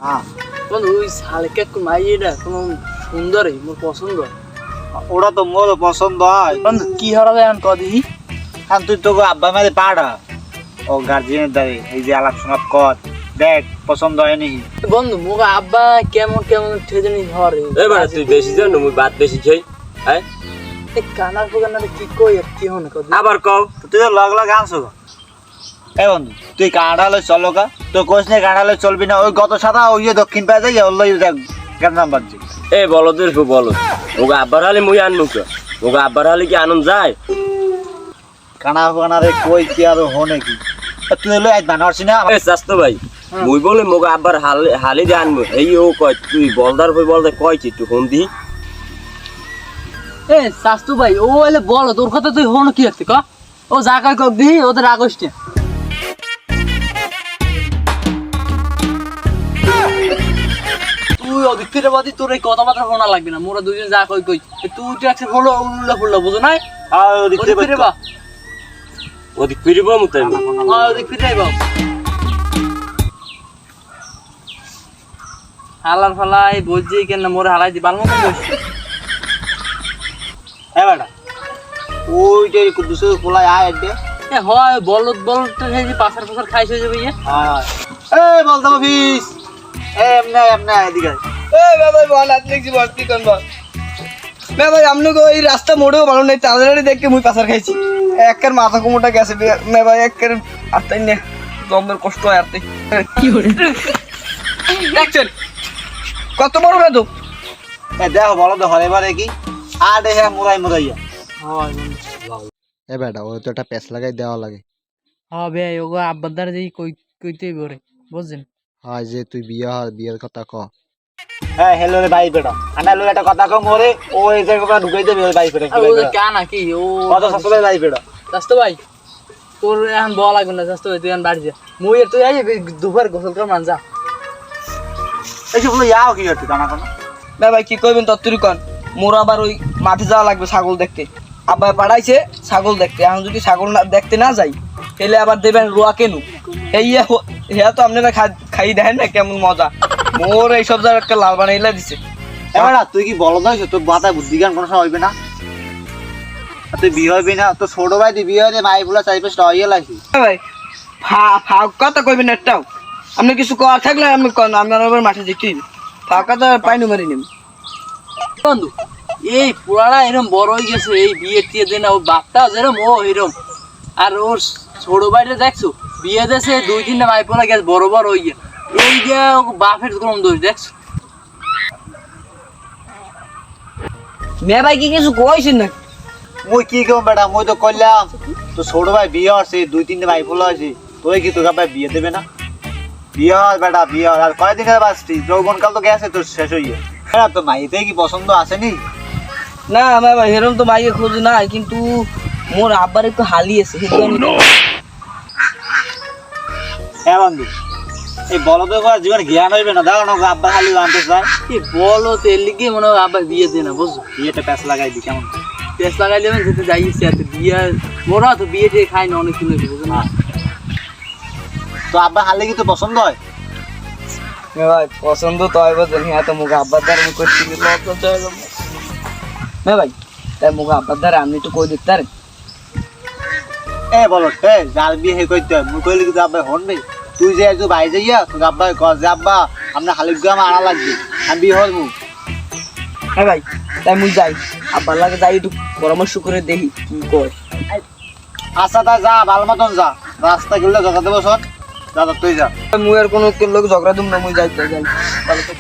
হ্যাঁ বন্ধু ওই শালকে মাইয়েটা কোনো সুন্দরই মোর পছন্দ। ওরা তো মোর পছন্দ হয়। বন্ধু কি হারাবে এখন কদি আর তুই তো আব্বা মারে পাড়া ও গার্জিয়ানের দ্বারে এই যে আলাপ শোনাপ কর, দেখ পছন্দ হয় নাকি। বন্ধু মোক আব্বা কেমন কেমন ঠেজনি হরে এবার তুই বেশি জানো মুই ভাত বেশি খাই। হ্যাঁ এই কানার পোকানারে কি কই আর কি হন কদি আবার কও তুই তো লগ লগ আনছো। এই বন্ধু তুই কানাডালে চলো গা, তো কোচ নেই কানাডালে চলবি না। ওই গত সাদা ওই যে দক্ষিণ পায়ে যাই ওর গান্দাম বাজছে। এ বলদের বলো ওগা আব্বার হালি মুই আনমু কে ওগা আব্বার হালি কি আনন্দ যায়? কানা কানারে কই কি আর হো নাকি। তুই হলো এক বানারছি না। এ স্বাস্থ্য ভাই মুই বলে মোগা আব্বার হালি দিয়ে আনবো এই ও কয় তুই বলদার হই বলদে কইছি একটু ফোন দি। এ শাস্তু ভাই ও এলে বল তোর কথা তুই হন কি হচ্ছে ক ও যা কয় কক দি ওদের আগস্টে তুই ওদিক ফিরে বাদি তোর এই কথাবার্তা শোনা লাগবে না মোরা দুজন যা কই কই তুই তো একটা হলো উল্লা ফুল্লা বুঝো নাই আর ওদিক ওদিক ফিরে বা ওদিক ফিরিব মুতাই ওদিক ফিরে বা হালার ফালাই বলছি কেন মোরে হালাই দি বাল মতো বসে হ্যাঁ বেটা ওই যে দুশো পোলাই আয় এডে। এ হয় বলদ বলদটা সেই যে পাছার পাছার খাইছে যাবে ইয়ে এই বলতাম অফিস এমনে এমনে এদিকে ভাই বল আজ দেখছি বল কি কোন বল ভাই আমনে গো এই রাস্তা মোড়েও ভালো নাই তাড়াতাড়ি দেখে মুই পাসার খাইছি একের মাথা কুমোটা গেছে ভাই একের আরতাই না দমের কষ্ট হয় আরতাই কি হরে দেখছেন কত বড় না তো এ দেখো বলো তো হরে বারে কি আর দেখে মুরাই মুরাইয়া। এ বেটা ও তো একটা প্যাচ লাগাই দেওয়া লাগে। হবে ওগো আব্বার দ্বারা যেই কইতেই বরে বুঝছেন হয় যে তুই বিয়ের কথা ক। হ্যাঁ হেলো রে ভাই বেটা আনা লো একটা কথা কম ওরে ও এই জায়গা ঢুকাই দেবে ওই ভাই বেটা আর ও কা নাকি ও কত সস্তা ভাই বেটা। স্বাস্থ্য ভাই তোর এখন বলা লাগবে না স্বাস্থ্য ভাই তুই এখন বাড়ি যা মুই তুই আই দুপুর গোসল কর মান যা এই সব ইয়াও কি হচ্ছে কানা কানা। ভাই কি কইবেন তত্তরি কন মোর আবার ওই মাঠে যাওয়া লাগবে ছাগল দেখতে আব্বা পাঠাইছে ছাগল দেখতে এখন যদি ছাগল না দেখতে না যাই তাহলে আবার দেবেন রোয়া কেনু এই হ্যাঁ তো আপনারা খাই দেখেন না কেমন মজা মোর এইসব জায়গা একটা লাল বানাইলা দিছে এবার তুই কি বলো দাইছো তোর মাথায় বুদ্ধি জ্ঞান কোনো সময় হইবে না। আর তুই বিয়ে হইবি না তো ছোট ভাই তুই বিয়ে হয়ে মাই বলা চাই পাঁচটা হইয়া লাগছি। ভাই কথা কইবেন একটাও আপনি কিছু কর থাকলে আমি আপনার আবার মাঠে যেতে ফাঁকা তো পাইনু মারি নেব বন্ধু এই পুরানা এরম বড় হয়ে গেছে এই বিয়ে টিয়ে দেনা ও বাপটা যেরম ও এরম আর ওর ছোট ভাইটা দেখছো বিয়ে দেশে 2-3টা মাই পড়া গেছে বড় বড় হয়ে গিয়ে এই যে বাপের কোন দোষ দেখছো মে ভাই কি কিছু কইছেন না মুই কি কম বেটা মুই তো কইলাম তো ছোট ভাই বিয়ে হচ্ছে 2-3টা ভাই ফলো আছে তুই কি তোকে ভাই বিয়ে দেবে না। বিয়ে হয় বেটা বিয়ে হয় আর কয়দিন বাঁচতি যৌবনকাল তো গেছে তোর শেষ হইয়ে। হ্যাঁ তো মাইতে কি পছন্দ আসেনি। না আমার ভাই হেরম তো মাইকে খোঁজ নাই কিন্তু মোর আব্বার একটু হালি আছে হ্যাঁ বন্ধু এই বলো তো জীবন জ্ঞান হইবে না দাও না আব্বা খালি আনতে চায় কি বলো তো এর লিগে মনে হয় আবার বিয়ে দে না বুঝছো বিয়েটা প্যাঁচ লাগাই দি কেমন টেস্ট লাগাই দেবেন যেতে যাইছি আর বিয়ে মোরা তো বিয়ে টিয়ে খাই না অনেক কিনে বুঝো না তো আব্বা হালে কি তো পছন্দ হয়। ভাই পছন্দ তো হয় বলছেন হ্যাঁ তো মুখ আব্বার দ্বারা আমি করছি না ভাই তাই মুখ আব্বার দ্বারা আমি একটু কই দেখতে পারেন এ বলো যার বিয়ে হে করতে হয় মুই কইলে কিন্তু আব্বা হন নেই তুই যে একটু বাইরে যাইয়া তোকে আব্বা কর যে আব্বা আপনার হালিফ গ্রাম আনা লাগবে আমি বিয়ে হল মুখ। হ্যাঁ ভাই তাই মুই যাই আব্বার লাগে যাই একটু পরামর্শ করে দেখি কি কয় আচ্ছা তা যা ভালো মতন যা রাস্তা গেলে জগা দেবো শোন যা তুই যা মুই আর কোনো লোক ঝগড়া দুম না মুই যাই ভালো তো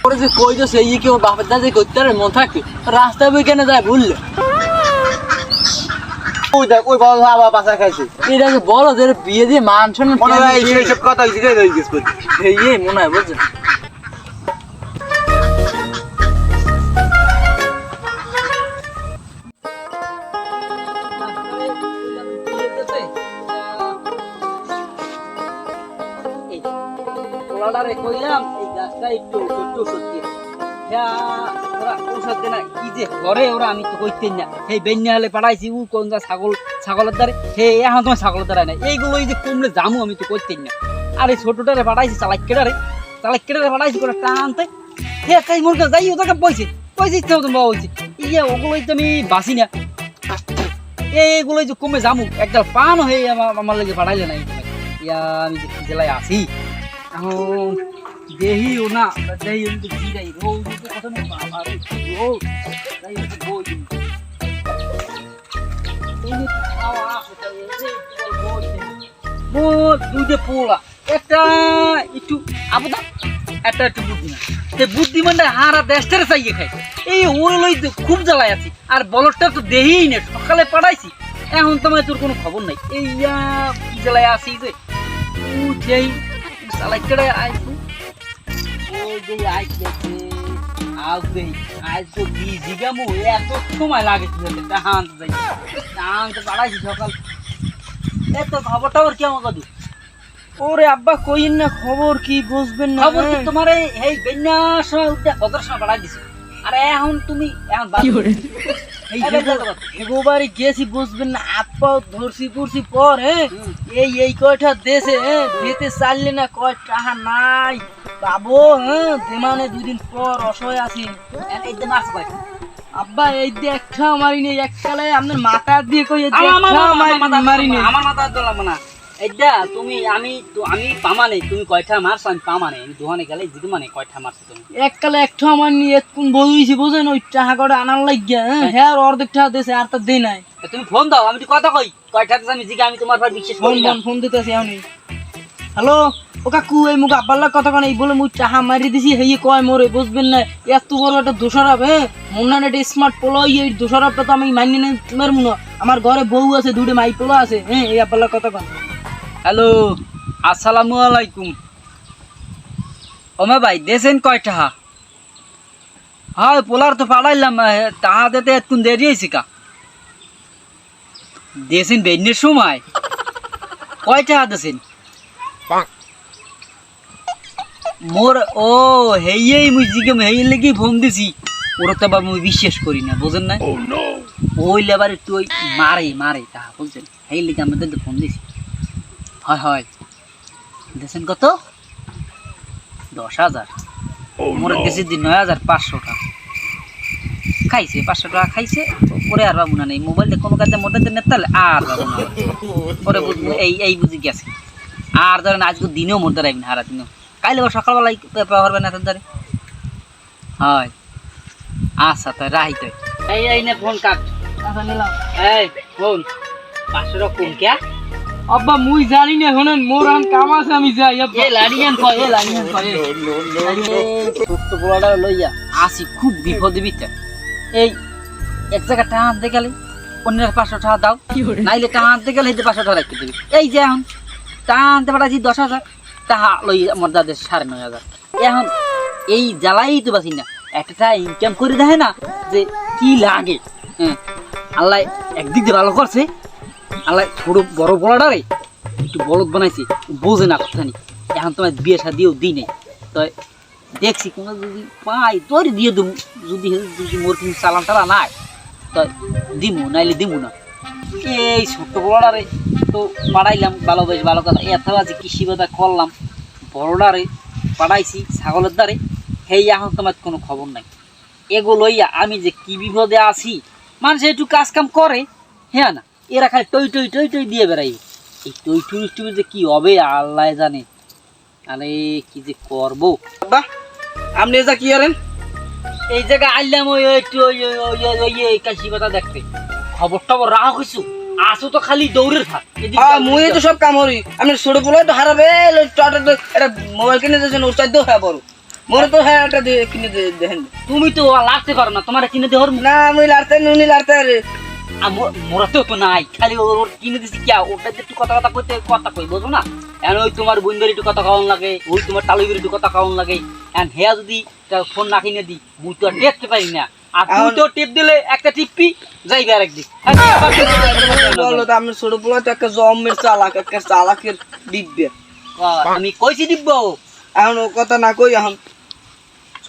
ওরে যে কই তো সেই কি ওর বাপের দাদা করতে পারে মন থাকে রাস্তায় বই কেন যায় ভুললে ওই দেখ ওই বড় আবার পাশা খাইছে এটা বলো যে বিয়ে দিয়ে মান সম্মান মনে হয় এইসব কথা হয়েছে রে রয়ে গেছে এই মনে হয় বুঝছেন কইলাম এই গাছটা একটু সত্যি হ্যাঁ সাথে না কি যে করে ওরা আমি তো কইতেন না সেই বেন্যা হলে পাঠাইছি ও কোন যা ছাগলের দ্বারে হে এখন তোমার ছাগলের দ্বারা নাই এইগুলো এই যে কমলে জামু আমি তো কইতেন না আর এই ছোটটারে পাঠাইছি চালাক্কেটারে পাঠাইছি করে টানতে হে কাই মন যাই ওটাকে পয়সা ইচ্ছে মতন বাবা বলছি ইয়ে ওগুলোই তো আমি বাসি না এইগুলোই যে কমে জামু একটা পানও হয়ে আমার লাগে পাঠাইলে নাই ইয়া আমি যে জেলায় আসি এখন দেহি ও না দেহি ও তো জিরাই রো তো কথা না বাবা রে রো তাই তো বই তুমি খাওয়া হতে এই বল দুধে পোলা একটা একটু আবদা একটা একটু বুদ্ধি না তে বুদ্ধিমানটা হারা দেশটারে চাইয়ে খাই এই ওর লই খুব জ্বালায় আছি আর বলদটা তো দেহিই না সকালে পাঠাইছি এখন তোমার তোর কোনো খবর নাই এই কি জ্বালায় আছি যে যেই চালাইকেড়ে আইছি ওই যে আইছে আসবে আজ তো বিজি গামু এত সময় লাগে হাঁট যাই হাঁটতে পাঠাইছি সকাল এত খবরটা ওর কেমন কাদু ওরে আব্বা কইন না খবর কি বুঝবেন না খবর কি তোমার এই বেন্যাস উঠে কতর সময় পাঠাই দিছি আর এখন তুমি এখন এগোবারে গেছি বুঝবেন না আপা ধরছি পড়ছি পর এই কয়টা দেশে দিতে চাইলে না কয় টাকা নাই পাবো দেমানে দুদিন পর অসহায় আছি এই যে মাছ পাই আব্বা এই যে একটা মারি নেই এককালে আপনার মাথা দিয়ে কই মারি নেই আমার মাথা দলাবো না এইটা তুমি আমি পামা নেই তুমি কয়টা মারছো আমি পামা নেই আমি দোকানে গেলে জিতু মানে কয়টা মারছো তুমি এককালে একটা আমার নিয়ে কোন বইছি বুঝেন ওই টাকা কটা আনার লাগিয়া হ্যাঁ অর্ধেক টাকা দিয়েছে আর তার দেই নাই তুমি ফোন দাও আমি কথা কই কয়টা আমি জিগা আমি তোমার পর বিশ্বাস করি না ফোন দিতেছি আমি হ্যালো ও কাকু এই মুখ আব্বাল্লার কথা কন এই বলে মুই টাকা মারি দিছি হেই কয় মোরে বুঝবেন না এত বড় একটা দোষারাপ মন্নান একটা স্মার্ট পোলো এই দোষারাপটা তো আমি মানি না তোমার মনে আমার ঘরে বউ আছে দুটো মাই পোলো আছে এই আব্বাল্লার কথা কন হ্যালো আসসালামু আলাইকুম ওমা ভাই দেশেন কয় টাকা হ্যাঁ পোলার তো পাঠাইলাম টাকা দিতে এতক্ষণ দেরি হয়েছে কা দেশেন বেনের সময় কয় টাকা দেশেন মোর ও হেই মুই জিজ্ঞাম হেই লেগে ফোন দিছি ওরা তো আবার মুই বিশ্বাস করি না বুঝেন না ওই লেবার একটু ওই মারে টাকা বুঝছেন হেই লেগে আমাদের ফোন দিছি হয় হয় দেশেন কত 10,000 মোর দেশে দিন 9,500 টাকা খাইছে 500 টাকা খাইছে পরে আর বাবু না নেই মোবাইলে কোনো কাজে মোটে নেতালে আর বাবু না পরে এই বুঝি গেছে আর ধরেন আজকে দিনেও মোট দাঁড়াইবেন হারা দিনও কাইলে সকালবেলায় পারবেন না ধরে হয় আচ্ছা তাই রাহি তাই এই নে ফোন কাট আচ্ছা নিলাম এই ফোন 500 টাকা কোন কে আব্বা মুই জানি না হনেন মোর আন কাম আছে আমি যাই আব্বা এই লাড়িয়ান কয় ছোট্ট বড়টা লইয়া আসি খুব বিপদে ভিতরে এই এক জায়গা টাকা আনতে গেলে অন্যের 500 টাকা দাও নাইলে টাকা আনতে গেলে 500 টাকা রাখতে দেবে এই যে এখন টাকা আনতে পাঠাচ্ছি 10,000 টাকা লই আমার দাদের 9,500 এখন এই জ্বালাই তো বাসি না একটা ইনকাম করে দেখে না যে কি লাগে আল্লাহ একদিক দিয়ে ভালো করছে আল্লাহ ছোট বড় বড়ারে একটু বলদ বানাইছে বোঝে না কথানি এখন তোমার বিয়ে শাদিও দিই নেই তো দেখছি কোনো যদি পাই তোর দিয়ে দেবো যদি মোর কিন্তু চালান টালা নাই তো দিমু নাইলে দিমু না এই ছোট্ট বড়ারে তো পাড়াইলাম ভালো বেশ ভালো কথা এত আছে কৃষি বাদা করলাম বড়ারে পাড়াইছি ছাগলের দ্বারে হেই এখন তোমার কোনো খবর নাই এগুলোই আমি যে কি বিপদে আছি মানুষ একটু কাজ কাম করে হ্যাঁ না এরা খালি টই দিয়ে বেড়াই এই টই যে কি হবে আল্লাহ জানে আরে কি যে করবো বাহ আপনি যা কি করেন এই জায়গায় আইলাম ওই একটু ওই কাশি কথা দেখতে খবর টবর রাখা কিছু আসো তো খালি দৌড়ের থাক মুই তো সব কাম করি আপনি ছোট পোলা তো হারাবে এটা মোবাইল কিনে দিয়েছেন ওর চাইতেও হ্যাঁ বড় মোরে তো হ্যাঁ একটা কিনে দেখেন তুমি তো লাড়তে পারো না তোমার কিনে দেওয়ার না আমি লাড়তে নুনি লাড়তে মোরাতেও তো নাই খালি ওর কিনে দিছি কি ওটা একটু কথা কথা কই বুঝো না এখন ওই তোমার বোনদের একটু কথা খাওয়ান লাগে ওই তোমার টালুইয়ের একটু কথা খাওয়ান লাগে এখন হেয়া যদি ফোন না কিনে দিই মুই তো আর দেখতে পারি না আর তুই তো টিপ দিলে একটা টিপি যাইবে আর একদিন বলো তো আমি ছোট পোলা তো একটা জমের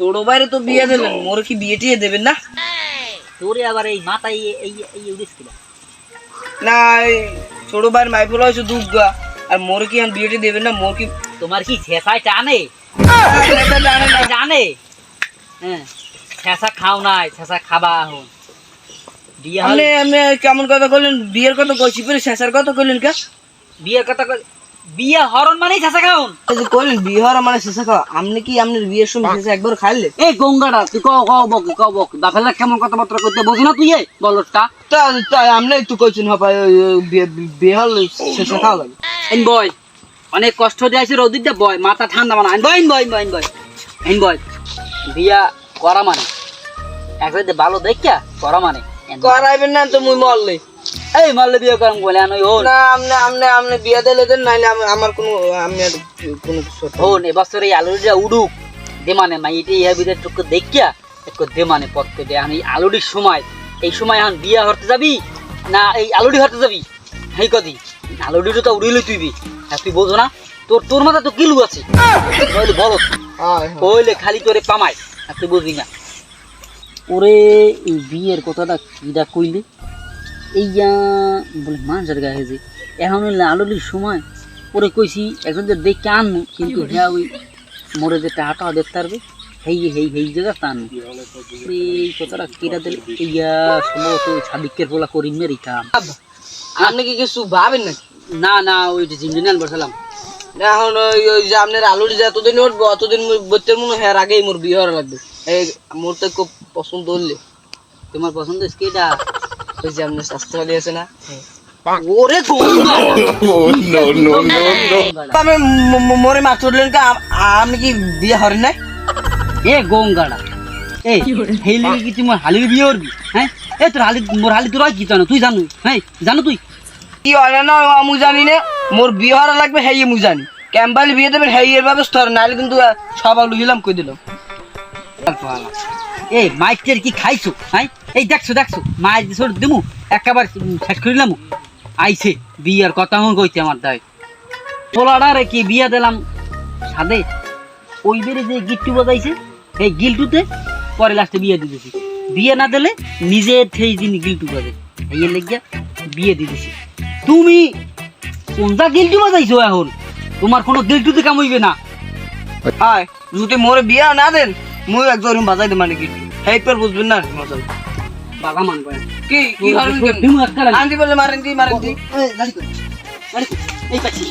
ছোট ভাইরে তো বিয়ে দিলেন, মোর কি বিয়ে টিয়ে দেবেন না? তোরে আবার এই মাথায় এই উড়িস কিনা না এই ছোট ভাইয়ের মাইফুল হয়েছে দুর্গা, আর মোর কি এখন বিয়েটি দেবেন না? মোর কি তোমার কি ছেঁচায় টানে জানে না? জানে হ্যাঁ ছেঁচা খাও নাই ছেঁচা খাবা এখন বিয়ে আপনি হলে আপনি কেমন কথা বললেন? বিয়ের কথা কইছি পরে শেষের কথা কইলেন কে? বিয়ের কথা বিয়ে হরণ মানেই ছেঁচা খাওন এই যে কইলেন বিয়ে হওয়ার মানে শেষে খাওয়া, আপনি কি আপনার বিয়ের সময় শেষে একবার খাইলে? এই গঙ্গাটা তুই কও বক দাফেলা কেমন কথাবার্তা করতে বোঝো না তুই এই বলটা তাই আপনি একটু কইছেন হবে বিয়ে হলে শেষে খাওয়া লাগে। আইন বয় অনেক কষ্ট দিয়ে আছে রোদিতে বয় মাথা ঠান্ডা বানা আইন বয় বিয়া করা মানে একসাথে ভালো দেখিয়া করা মানে করাইবেন না তো মুই মরলে? এই মারলে বিয়ে করাম বলে আনই হন না আপনি বিয়ে দিলে দেন, নাইলে আমার কোনো আমি আর কোনো কিছু করতে হন এবছর এই আলুটা উড়ুক দে মানে মাইটি ইয়া বিদের টুকু দেখিয়া একটু দে মানে পথকে দে আমি আলুটির সময় এই সময় এখন বিয়া হতে যাবি না এই আলুটি হতে যাবি হেই কদি আলুটিটা তো উড়িলে তুইবি হ্যাঁ তুই বোঝো না তোর মাথা তো কিলু আছে বলো হয়। ওইলে খালি করে পামাই আর তুই বুঝবি না ওরে এই বিয়ের কথাটা কিটা কইলে এই বলে মানুষের গায়ে যে এখন আলুলির সময় ওরে কইছি একজন যে দেখে আনবো কিন্তু হ্যাঁ ওই মোরে যে টাকা দেখতে পারবে হেই জায়গা তা আনবো এই কথাটা কিটা দিলে ইয়া সম্ভবত ওই সাদিকের পোলা করিম মেরি কাম আপনি কি কিছু ভাবেন নাকি? না ওই যে জিঞ্জিনাল বসালাম এখন ওই যে আপনার আলুর যে এতদিন উঠবো অতদিন বইতের মনে হয় আগেই মোর বিয়ে হওয়ার লাগবে। এই মোর তো খুব পছন্দ হলে তোমার পছন্দ কেটা ওই যে আপনার স্বাস্থ্যশালী আছে না, ওরে গঙ্গা আমি মোরে মাছ উঠলেন কে? আমি কি বিয়ে হরেন নাই? এ গঙ্গাটা এই হেইলে কি তুই মোর হালির বিয়ে করবি হ্যাঁ এ তোর হালি মোর হালি তোর কি জানো তুই জানো হ্যাঁ জানো তুই কি হয় না আমি জানি না, মোর বিয়ে হওয়ার লাগবে হেই আমি জানি। ক্যাম্পালি বিয়ে দেবেন হেই এর ব্যবস্থা হয়, নাহলে কিন্তু সব আলু হিলাম কই দিলাম। এই মাইকের কি খাইছো হ্যাঁ এই দেখছো মাইক দিয়ে ছোট দিমু একবার শেষ করিলাম আইছে বিয়ার কথা মন কইতে আমার দায় পোলাডারে কি বিয়া দিলাম সাদে ওই বেরে যে গিট্টু বাজাইছে এই গিলটুতে পরে লাস্টে বিয়ে দিতেছি বিয়ে না দিলে নিজের সেই দিন গিলটু বাজে এই লেগিয়া বিয়ে দিতেছি তুমি কোনটা গিলটু বাজাইছো এখন তোমার কোনো গিলটুতে কাম হইবে না হয় যদি মোরে বিয়ে না দেন মুই একদম বাজাই দে মানে কি হেই পর বুঝবেন না মজা বাবা মান পায় কি কি হরেন কেন? দিমু একটা আন্টি বলে মারেন দি এই পাচ্ছি